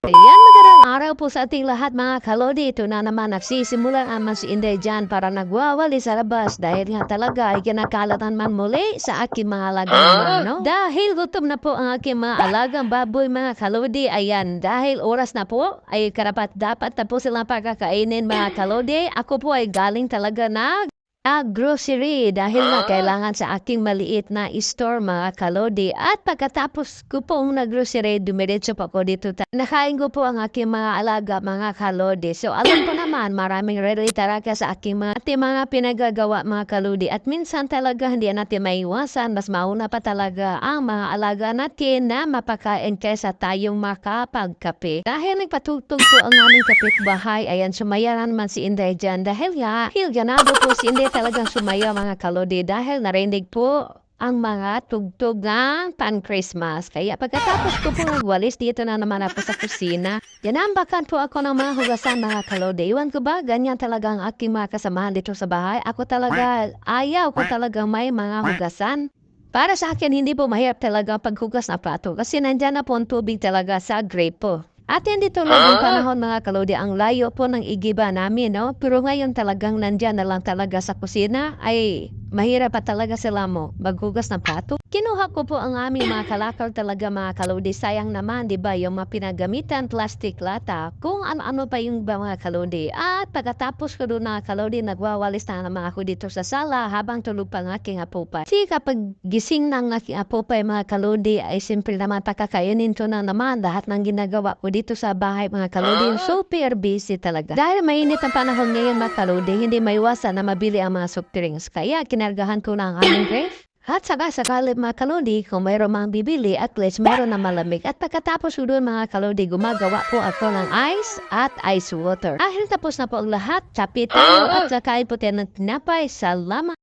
Ayan, magandang araw po sa ating lahat mga kalodi. Ito na naman nagsisimulan ang mas Inday dyan para nagwawali sa labas dahil nga talaga ay kinakalatan man muli sa aking mga alagang no? Dahil gutom na po ang aking mga alagang baboy mga kalodi. Ayan, dahil oras na po ay karapat dapat tapos silang pagkakainin mga kalodi. Ako po ay galing talaga na grocery dahil na kailangan sa aking maliit na store mga kalodi at pagkatapos ko pong nag-grocery dumiretso po ako dito nakain ko po ang aking mga alaga mga kalodi. So alam ko naman maraming ready talaga sa ating mga pinagagawa mga kalodi at minsan talaga hindi natin maiwasan mas mauna pa talaga ang mga alaga natin na mapakain kaysa tayong makapagkape. Dahil nagpatugtog po ang aming kapitbahay, ayan sumayaran man si Inday dyan dahil ganado po si Inday talagang sumaya mga kalodi dahil narinig po ang mga tugtog ng pan-Christmas. Kaya pagkatapos ko po nagwalis dito na naman ako sa kusina, yanambakan po ako ng mga hugasan mga kalodi. Iwan ko ba, ganyan talaga ang aking mga kasamahan dito sa bahay. Ako talaga, ayaw ko talaga may mga hugasan. Para sa akin, hindi po mahirap talaga paghugas na plato kasi nandyan na po ang tubig talaga sa grate po. At hindi tulad ng panahon mga kalodi, ang layo po ng igiba namin, no? Pero ngayon talagang nandyan na lang talaga sa kusina, ay mahirap pa talaga sila mo maghugas ng plato. Kinuha ko po ang aming mga kalakal talaga mga kalodi. Sayang naman, di ba, yung mga pinagamitan plastic lata, kung ano-ano pa yung mga kalodi. At pagkatapos ko doon mga kalodi, nagwawalis na naman ako dito sa sala habang tulog pa ng aking apopay. Kasi kapag gising ng aking apopay mga kalodi, ay simple naman pakakainin ko na naman lahat ng ginagawa ko dito sa bahay mga kalodi. Super busy talaga. Dahil mainit ang panahon ngayon mga kalodi, hindi maiwasan na mabili ang mga soft drinks. Kaya kinargahan ko na ang aming ref. At saka sakali mga kalodi, kung mayroon mang bibili, at least mayroon na malamig. At pagkatapos ko doon mga kalodi, gumagawa po ako ng ice at ice water. Dahil tapos na po ang lahat, kape tayo at sakain po tayo ng tinapay. Salamat!